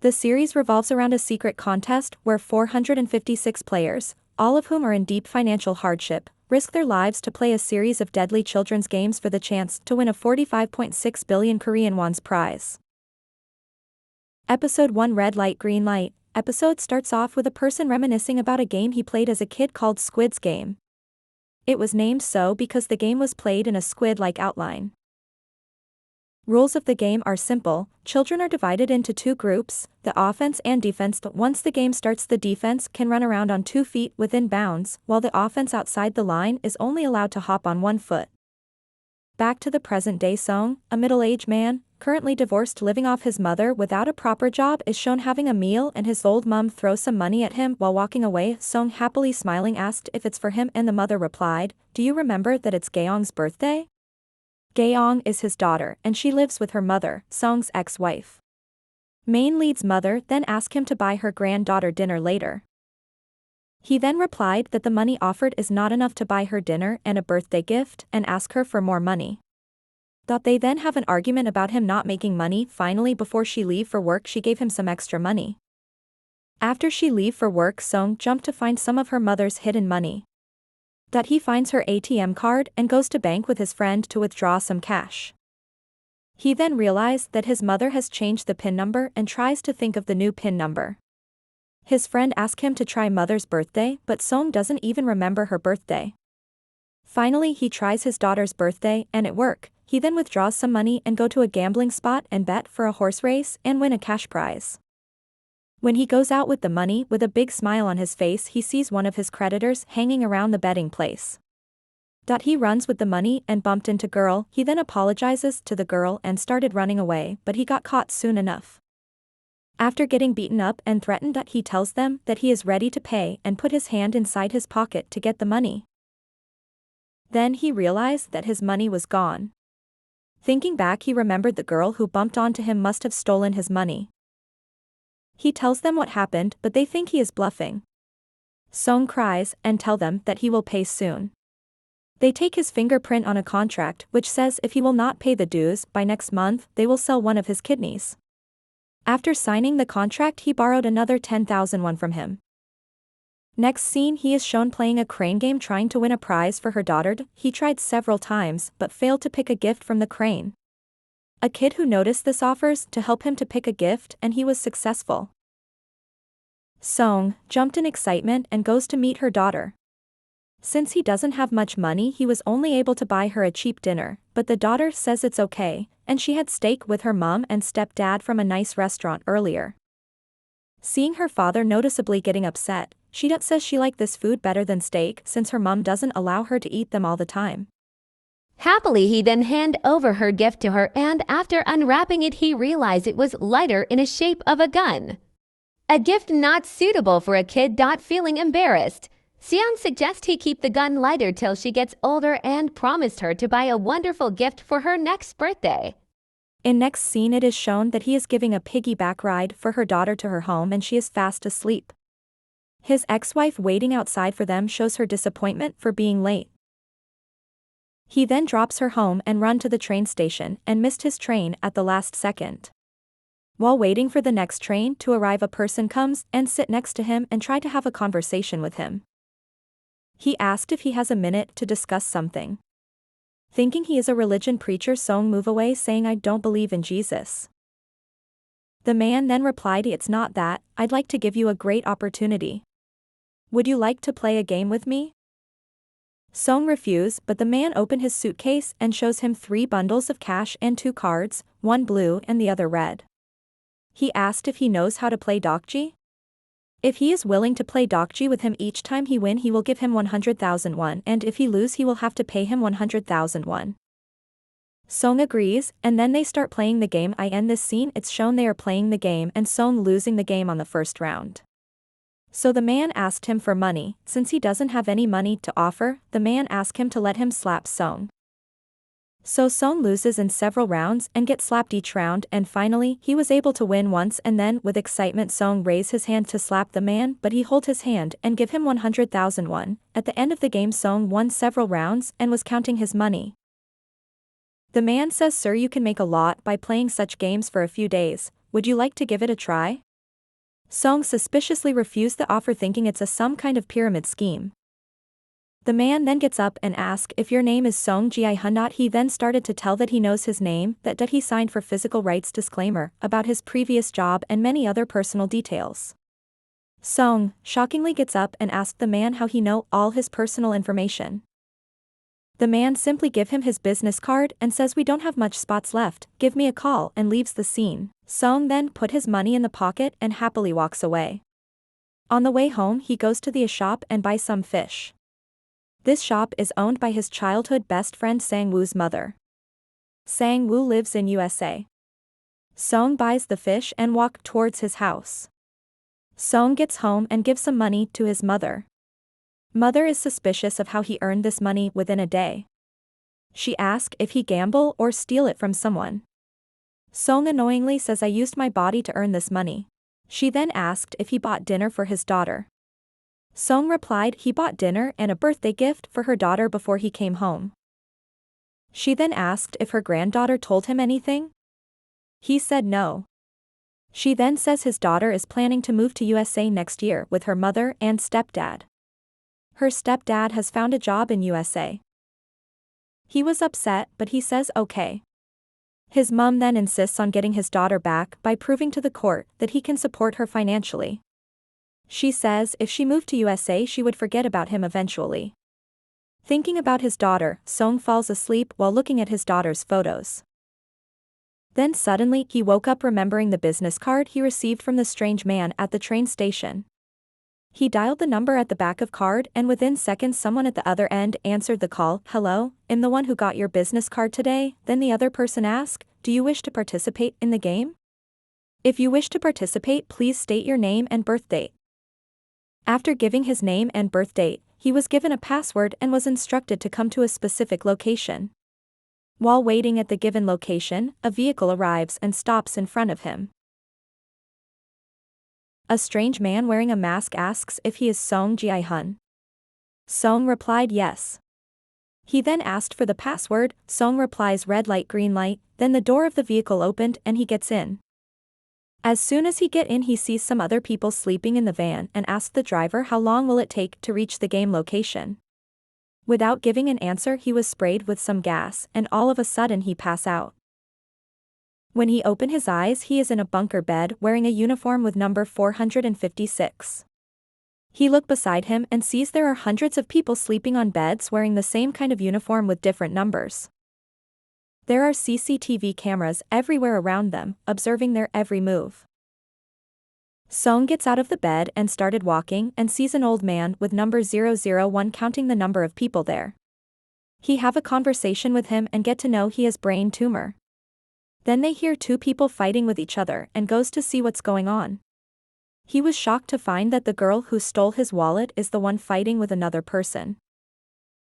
The series revolves around a secret contest where 456 players, all of whom are in deep financial hardship, risk their lives to play a series of deadly children's games for the chance to win a 45.6 billion Korean won's prize. Episode 1 Red Light Green Light. Episode starts off with a person reminiscing about a game he played as a kid called Squid Game. It was named so because the game was played in a squid-like outline. Rules of the game are simple. Children are divided into two groups, the offense and defense. Once the game starts, the defense can run around on 2 feet within bounds, while the offense outside the line is only allowed to hop on 1 foot. Back to the present day. Song, a middle-aged man, currently divorced living off his mother without a proper job, is shown having a meal and his old mom throws some money at him while walking away. Song, happily smiling, asked if it's for him and the mother replied, "Do you remember that it's Gaeong's birthday?" Gaeong is his daughter and she lives with her mother, Song's ex-wife. Main lead's mother then asked him to buy her granddaughter dinner later. He then replied that the money offered is not enough to buy her dinner and a birthday gift and ask her for more money. They then have an argument about him not making money. Finally, before she leave for work, she gave him some extra money. After she leave for work, Song jumped to find some of her mother's hidden money. He finds her ATM card and goes to bank with his friend to withdraw some cash. He then realized that his mother has changed the PIN number and tries to think of the new PIN number. His friend asks him to try mother's birthday, but Song doesn't even remember her birthday. Finally, he tries his daughter's birthday and it works. He then withdraws some money and go to a gambling spot and bet for a horse race and win a cash prize. When he goes out with the money with a big smile on his face, he sees one of his creditors hanging around the betting place. He runs with the money and bumped into girl. He then apologizes to the girl and started running away, but he got caught soon enough. After getting beaten up and threatened, he tells them that he is ready to pay and put his hand inside his pocket to get the money. Then he realized that his money was gone. Thinking back, he remembered the girl who bumped onto him must have stolen his money. He tells them what happened, but they think he is bluffing. Song cries and tell them that he will pay soon. They take his fingerprint on a contract which says if he will not pay the dues by next month, they will sell one of his kidneys. After signing the contract, he borrowed another 10,000 won from him. Next scene, he is shown playing a crane game trying to win a prize for her daughter. He tried several times but failed to pick a gift from the crane. A kid who noticed this offers to help him to pick a gift and he was successful. Song jumped in excitement and goes to meet her daughter. Since he doesn't have much money, he was only able to buy her a cheap dinner, but the daughter says it's okay, and she had steak with her mom and stepdad from a nice restaurant earlier. Seeing her father noticeably getting upset, she says she liked this food better than steak since her mom doesn't allow her to eat them all the time. Happily, he then handed over her gift to her, and after unwrapping it, he realized it was lighter in a shape of a gun. A gift not suitable for a kid. Feeling embarrassed, Seon suggests he keep the gun lighter till she gets older and promised her to buy a wonderful gift for her next birthday. In next scene, it is shown that he is giving a piggyback ride for her daughter to her home and she is fast asleep. His ex-wife waiting outside for them shows her disappointment for being late. He then drops her home and run to the train station and missed his train at the last second. While waiting for the next train to arrive, a person comes and sit next to him and try to have a conversation with him. He asked if he has a minute to discuss something. Thinking he is a religion preacher, Song move away saying, "I don't believe in Jesus." The man then replied, "It's not that, I'd like to give you a great opportunity. Would you like to play a game with me?" Song refused, but the man opened his suitcase and shows him 3 bundles of cash and 2 cards, one blue and the other red. He asked if he knows how to play dokji. If he is willing to play dokji with him each time he win, he will give him 100,000 won, and if he lose, he will have to pay him 100,000 won. Song agrees, and then they start playing the game. I end this scene. It's shown they are playing the game and Song losing the game on the first round. So the man asked him for money. Since he doesn't have any money to offer, the man asked him to let him slap Song. So Song loses in several rounds and gets slapped each round, and finally, he was able to win once, and then with excitement Song raised his hand to slap the man, but he hold his hand and give him 100,000 won. At the end of the game, Song won several rounds and was counting his money. The man says, "Sir, you can make a lot by playing such games for a few days. Would you like to give it a try?" Song suspiciously refused the offer thinking it's some kind of pyramid scheme. The man then gets up and asks if your name is Song Ji-hyun. He then started to tell that he knows his name, that he signed for physical rights disclaimer, about his previous job and many other personal details. Song, shockingly gets up and asks the man how he know all his personal information. The man simply give him his business card and says we don't have much spots left, give me a call, and leaves the scene. Song then put his money in the pocket and happily walks away. On the way home he goes to the shop and buys some fish. This shop is owned by his childhood best friend Sang-woo's mother. Sang-woo lives in USA. Song buys the fish and walks towards his house. Song gets home and gives some money to his mother. Mother is suspicious of how he earned this money within a day. She asks if he gamble or steal it from someone. Song annoyingly says I used my body to earn this money. She then asked if he bought dinner for his daughter. Song replied he bought dinner and a birthday gift for her daughter before he came home. She then asked if her granddaughter told him anything. He said no. She then says his daughter is planning to move to USA next year with her mother and stepdad. Her stepdad has found a job in USA. He was upset, but he says okay. His mom then insists on getting his daughter back by proving to the court that he can support her financially. She says if she moved to USA she would forget about him eventually. Thinking about his daughter, Song falls asleep while looking at his daughter's photos. Then suddenly he woke up remembering the business card he received from the strange man at the train station. He dialed the number at the back of card and within seconds someone at the other end answered the call. Hello, I'm the one who got your business card today. Then the other person asked, do you wish to participate in the game? If you wish to participate please state your name and birth date. After giving his name and birth date, he was given a password and was instructed to come to a specific location. While waiting at the given location, a vehicle arrives and stops in front of him. A strange man wearing a mask asks if he is Song Ji-hyun. Song replied yes. He then asked for the password. Song replies red light green light, then the door of the vehicle opened and he gets in. As soon as he get in he sees some other people sleeping in the van and asks the driver how long will it take to reach the game location. Without giving an answer he was sprayed with some gas and all of a sudden he pass out. When he opened his eyes he is in a bunker bed wearing a uniform with number 456. He looked beside him and sees there are hundreds of people sleeping on beds wearing the same kind of uniform with different numbers. There are CCTV cameras everywhere around them, observing their every move. Song gets out of the bed and started walking and sees an old man with number 001 counting the number of people there. He have a conversation with him and get to know he has brain tumor. Then they hear two people fighting with each other and goes to see what's going on. He was shocked to find that the girl who stole his wallet is the one fighting with another person.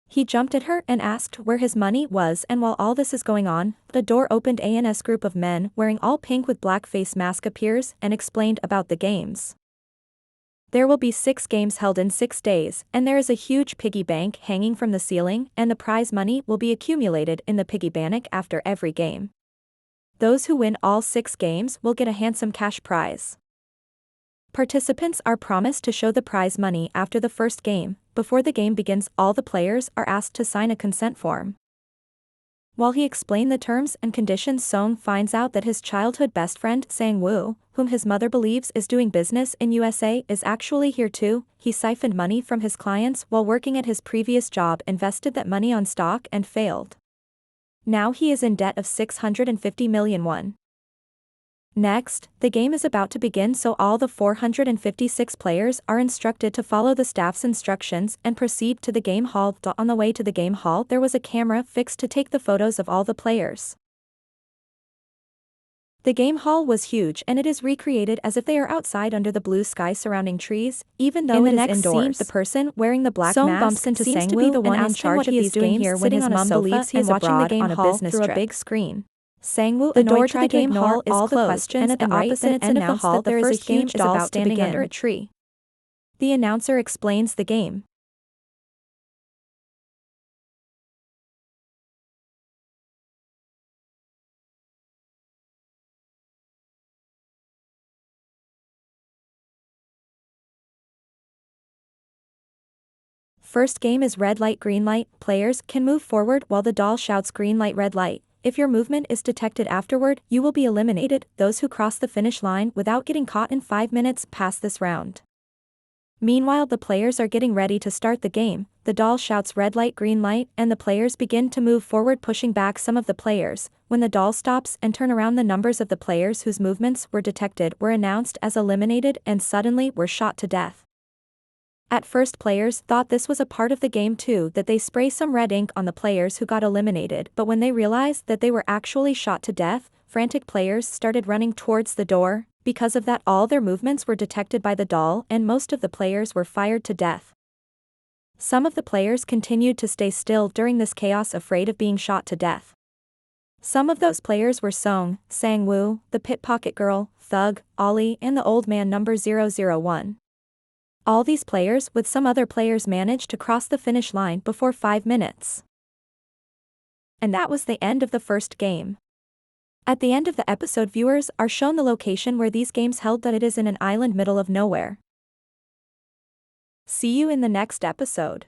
He jumped at her and asked where his money was, and while all this is going on, the door opened. An group of men wearing all pink with black face mask appears and explained about the games. There will be 6 games held in 6 days, and there is a huge piggy bank hanging from the ceiling, and the prize money will be accumulated in the piggy bank after every game. Those who win all 6 games will get a handsome cash prize. Participants are promised to show the prize money after the first game. Before the game begins, all the players are asked to sign a consent form. While he explained the terms and conditions, Song finds out that his childhood best friend Sang-woo, whom his mother believes is doing business in USA, is actually here too. He siphoned money from his clients while working at his previous job, invested that money on stock and failed. Now he is in debt of 650 million won. Next, the game is about to begin, so all the 456 players are instructed to follow the staff's instructions and proceed to the game hall. On the way to the game hall there was a camera fixed to take the photos of all the players. The game hall was huge and it is recreated as if they are outside under the blue sky surrounding trees, even though it is indoors. The person wearing the black mask bumps into seems to be the one in charge of these games here when his mom believes he is watching the game hall through a big screen. Sang-woo, the door to the game hall is closed, and at the opposite end of the hall there is a huge doll standing under a tree. The announcer explains the game. First game is red light green light. Players can move forward while the doll shouts green light red light. If your movement is detected afterward, you will be eliminated. Those who cross the finish line without getting caught in 5 minutes pass this round. Meanwhile, the players are getting ready to start the game. The doll shouts red light green light and the players begin to move forward, pushing back some of the players. When the doll stops and turn around, the numbers of the players whose movements were detected were announced as eliminated and suddenly were shot to death. At first, players thought this was a part of the game too, that they spray some red ink on the players who got eliminated, but when they realized that they were actually shot to death, frantic players started running towards the door. Because of that, all their movements were detected by the doll and most of the players were fired to death. Some of the players continued to stay still during this chaos, afraid of being shot to death. Some of those players were Song, Sang-woo, the Pickpocket Girl, Thug, Ollie, and the Old Man number 001. All these players with some other players managed to cross the finish line before 5 minutes. And that was the end of the first game. At the end of the episode, viewers are shown the location where these games held, that it is in an island middle of nowhere. See you in the next episode.